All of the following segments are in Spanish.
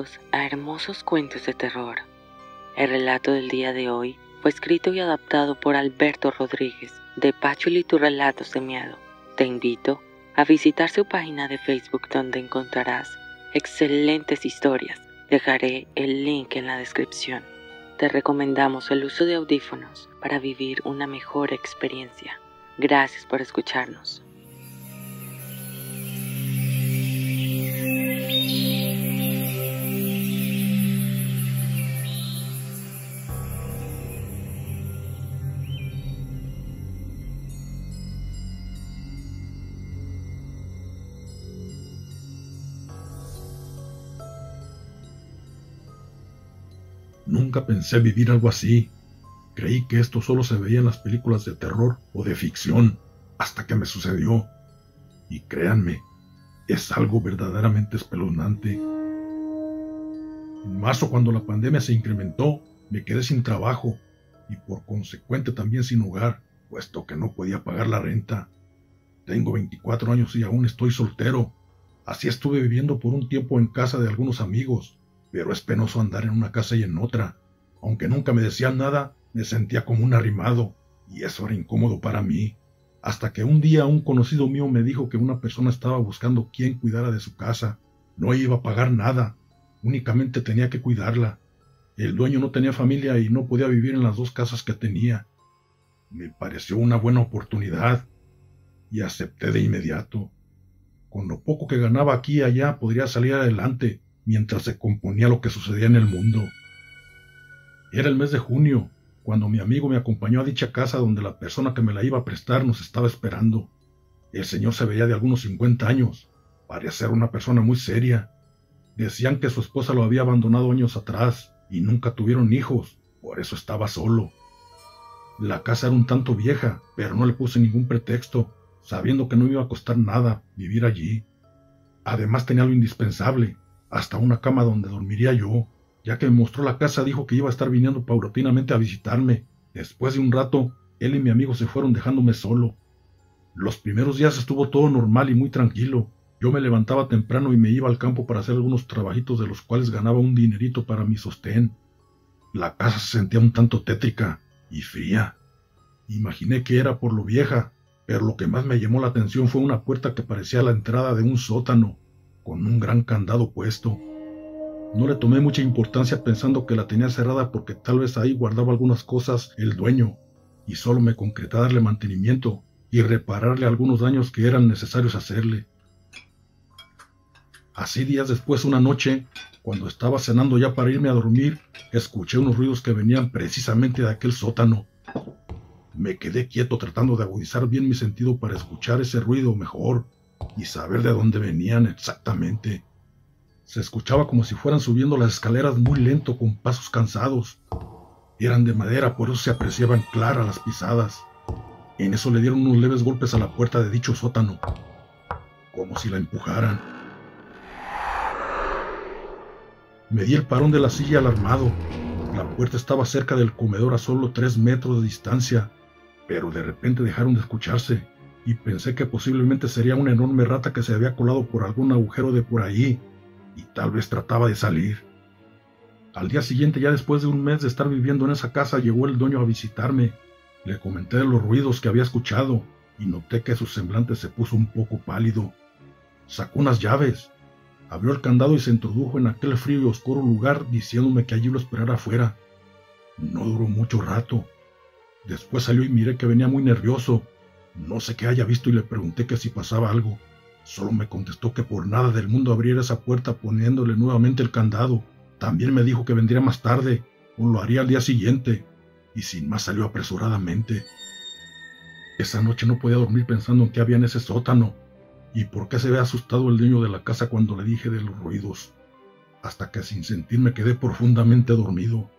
Bienvenidos a Hermosos Cuentos de Terror. El relato del día de hoy fue escrito y adaptado por Alberto Rodríguez de Pachuli Tu Relatos de Miedo. Te invito a visitar su página de Facebook donde encontrarás excelentes historias. Dejaré el link en la descripción. Te recomendamos el uso de audífonos para vivir una mejor experiencia. Gracias por escucharnos. Nunca pensé vivir algo así. Creí que esto solo se veía en las películas de terror o de ficción, hasta que me sucedió. Y créanme, es algo verdaderamente espeluznante. En marzo, cuando la pandemia se incrementó, me quedé sin trabajo y por consecuente también sin hogar, puesto que no podía pagar la renta. Tengo 24 años y aún estoy soltero. Así estuve viviendo por un tiempo en casa de algunos amigos. Pero es penoso andar en una casa y en otra. Aunque nunca me decían nada, me sentía como un arrimado, y eso era incómodo para mí. Hasta que un día un conocido mío me dijo que una persona estaba buscando quien cuidara de su casa. No iba a pagar nada, únicamente tenía que cuidarla. El dueño no tenía familia y no podía vivir en las dos casas que tenía. Me pareció una buena oportunidad, y acepté de inmediato. Con lo poco que ganaba aquí y allá podría salir adelante, mientras se componía lo que sucedía en el mundo. Era el mes de junio, cuando mi amigo me acompañó a dicha casa donde la persona que me la iba a prestar nos estaba esperando. El señor se veía de algunos 50 años, parecía ser una persona muy seria. Decían que su esposa lo había abandonado años atrás y nunca tuvieron hijos, por eso estaba solo. La casa era un tanto vieja, pero no le puse ningún pretexto, sabiendo que no me iba a costar nada vivir allí. Además tenía lo indispensable, hasta una cama donde dormiría yo. Ya que me mostró la casa, dijo que iba a estar viniendo paulatinamente a visitarme. Después de un rato, él y mi amigo se fueron dejándome solo. Los primeros días estuvo todo normal y muy tranquilo. Yo me levantaba temprano y me iba al campo para hacer algunos trabajitos de los cuales ganaba un dinerito para mi sostén. La casa se sentía un tanto tétrica y fría. Imaginé que era por lo vieja, pero lo que más me llamó la atención fue una puerta que parecía la entrada de un sótano, con un gran candado puesto. No le tomé mucha importancia pensando que la tenía cerrada porque tal vez ahí guardaba algunas cosas el dueño, y solo me concreté a darle mantenimiento y repararle algunos daños que eran necesarios hacerle. Así días después, una noche, cuando estaba cenando ya para irme a dormir, escuché unos ruidos que venían precisamente de aquel sótano. Me quedé quieto tratando de agudizar bien mi sentido para escuchar ese ruido mejor y saber de dónde venían exactamente. Se escuchaba como si fueran subiendo las escaleras muy lento con pasos cansados. Eran de madera, por eso se apreciaban claras las pisadas. En eso le dieron unos leves golpes a la puerta de dicho sótano, como si la empujaran. Me di el parón de la silla alarmado. La puerta estaba cerca del comedor a solo 3 metros de distancia, pero de repente dejaron de escucharse y pensé que posiblemente sería una enorme rata que se había colado por algún agujero de por ahí y tal vez trataba de salir. Al día siguiente, ya después de un mes de estar viviendo en esa casa, llegó el dueño a visitarme. Le comenté de los ruidos que había escuchado y noté que su semblante se puso un poco pálido. Sacó unas llaves, abrió el candado y se introdujo en aquel frío y oscuro lugar diciéndome que allí lo esperara afuera. No duró mucho rato. Después salió y miré que venía muy nervioso. No sé qué haya visto y le pregunté que si pasaba algo. Solo me contestó que por nada del mundo abriera esa puerta poniéndole nuevamente el candado. También me dijo que vendría más tarde, o lo haría al día siguiente, y sin más salió apresuradamente. Esa noche no podía dormir pensando en qué había en ese sótano, y por qué se había asustado el dueño de la casa cuando le dije de los ruidos, hasta que sin sentir me quedé profundamente dormido,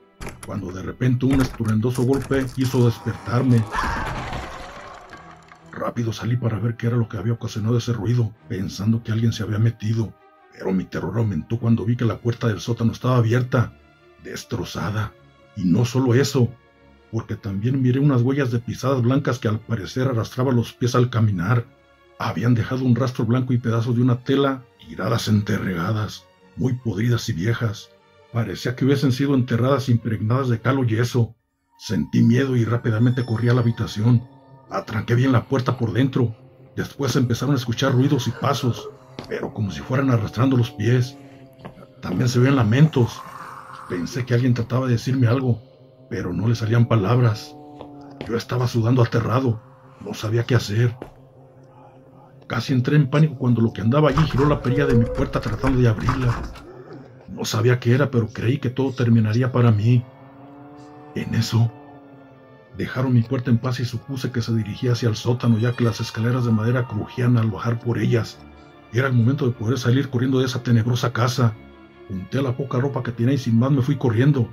cuando de repente un estruendoso golpe hizo despertarme. Rápido salí para ver qué era lo que había ocasionado ese ruido, pensando que alguien se había metido, pero mi terror aumentó cuando vi que la puerta del sótano estaba abierta, destrozada. Y no solo eso, porque también miré unas huellas de pisadas blancas que al parecer arrastraban los pies al caminar. Habían dejado un rastro blanco y pedazos de una tela tiradas entre regadas. muy podridas y viejas. Parecía que hubiesen sido enterradas impregnadas de cal o yeso. Sentí miedo y rápidamente corrí a la habitación. Atranqué bien la puerta por dentro. Después empezaron a escuchar ruidos y pasos, pero como si fueran arrastrando los pies. También se oían lamentos. Pensé que alguien trataba de decirme algo, pero no le salían palabras. Yo estaba sudando aterrado. No sabía qué hacer. Casi entré en pánico cuando lo que andaba allí giró la perilla de mi puerta tratando de abrirla. No sabía qué era, pero creí que todo terminaría para mí. En eso, dejaron mi puerta en paz y supuse que se dirigía hacia el sótano, ya que las escaleras de madera crujían al bajar por ellas. Era el momento de poder salir corriendo de esa tenebrosa casa. Junté la poca ropa que tenía y sin más me fui corriendo.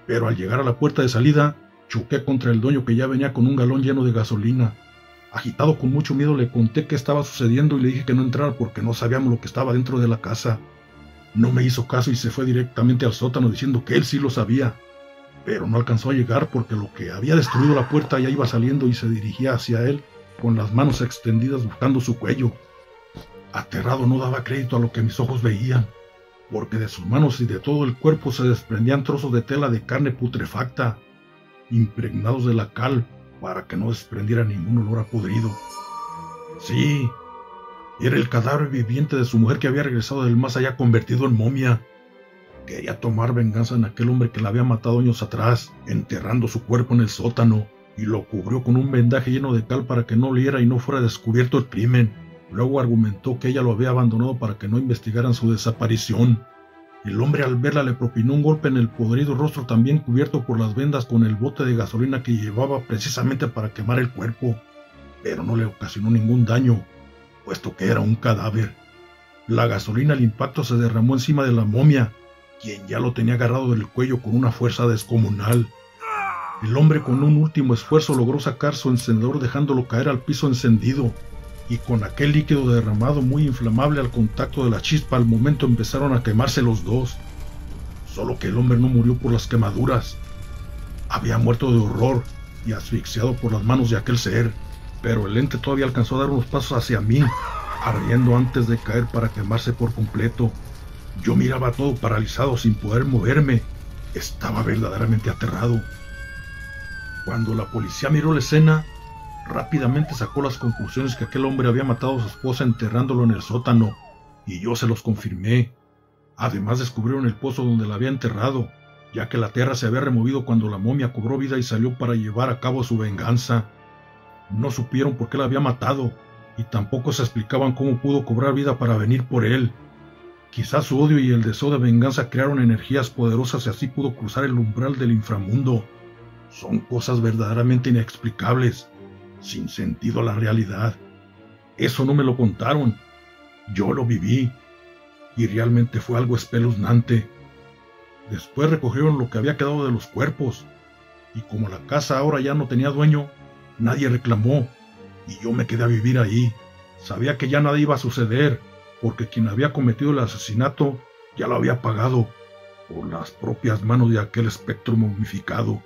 Pero al llegar a la puerta de salida, choqué contra el dueño, que ya venía con un galón lleno de gasolina. Agitado con mucho miedo le conté qué estaba sucediendo y le dije que no entrara porque no sabíamos lo que estaba dentro de la casa. No me hizo caso y se fue directamente al sótano diciendo que él sí lo sabía. Pero no alcanzó a llegar porque lo que había destruido la puerta ya iba saliendo y se dirigía hacia él con las manos extendidas buscando su cuello. Aterrado no daba crédito a lo que mis ojos veían, porque de sus manos y de todo el cuerpo se desprendían trozos de tela de carne putrefacta, impregnados de la cal para que no desprendiera ningún olor a podrido. Sí, era el cadáver viviente de su mujer que había regresado del más allá convertido en momia. Quería tomar venganza en aquel hombre que la había matado años atrás, enterrando su cuerpo en el sótano, y lo cubrió con un vendaje lleno de cal para que no oliera y no fuera descubierto el crimen. Luego argumentó que ella lo había abandonado para que no investigaran su desaparición. El hombre al verla le propinó un golpe en el podrido rostro, también cubierto por las vendas, con el bote de gasolina que llevaba precisamente para quemar el cuerpo, pero no le ocasionó ningún daño, puesto que era un cadáver. La gasolina al impacto se derramó encima de la momia, quien ya lo tenía agarrado del cuello con una fuerza descomunal. El hombre con un último esfuerzo logró sacar su encendedor dejándolo caer al piso encendido, y con aquel líquido derramado muy inflamable al contacto de la chispa, al momento empezaron a quemarse los dos. Solo que el hombre no murió por las quemaduras. Había muerto de horror y asfixiado por las manos de aquel ser, pero el ente todavía alcanzó a dar unos pasos hacia mí, ardiendo antes de caer para quemarse por completo. Yo miraba todo paralizado sin poder moverme. Estaba verdaderamente aterrado. Cuando la policía miró la escena, rápidamente sacó las conclusiones que aquel hombre había matado a su esposa enterrándolo en el sótano, y yo se los confirmé. Además descubrieron el pozo donde la había enterrado, ya que la tierra se había removido cuando la momia cobró vida y salió para llevar a cabo su venganza. No supieron por qué la había matado, y tampoco se explicaban cómo pudo cobrar vida para venir por él. Quizás su odio y el deseo de venganza crearon energías poderosas y así pudo cruzar el umbral del inframundo. Son cosas verdaderamente inexplicables, sin sentido a la realidad. Eso no me lo contaron, yo lo viví, y realmente fue algo espeluznante. Después recogieron lo que había quedado de los cuerpos, y como la casa ahora ya no tenía dueño, nadie reclamó, y yo me quedé a vivir ahí. Sabía que ya nada iba a suceder, porque quien había cometido el asesinato ya lo había pagado por las propias manos de aquel espectro momificado.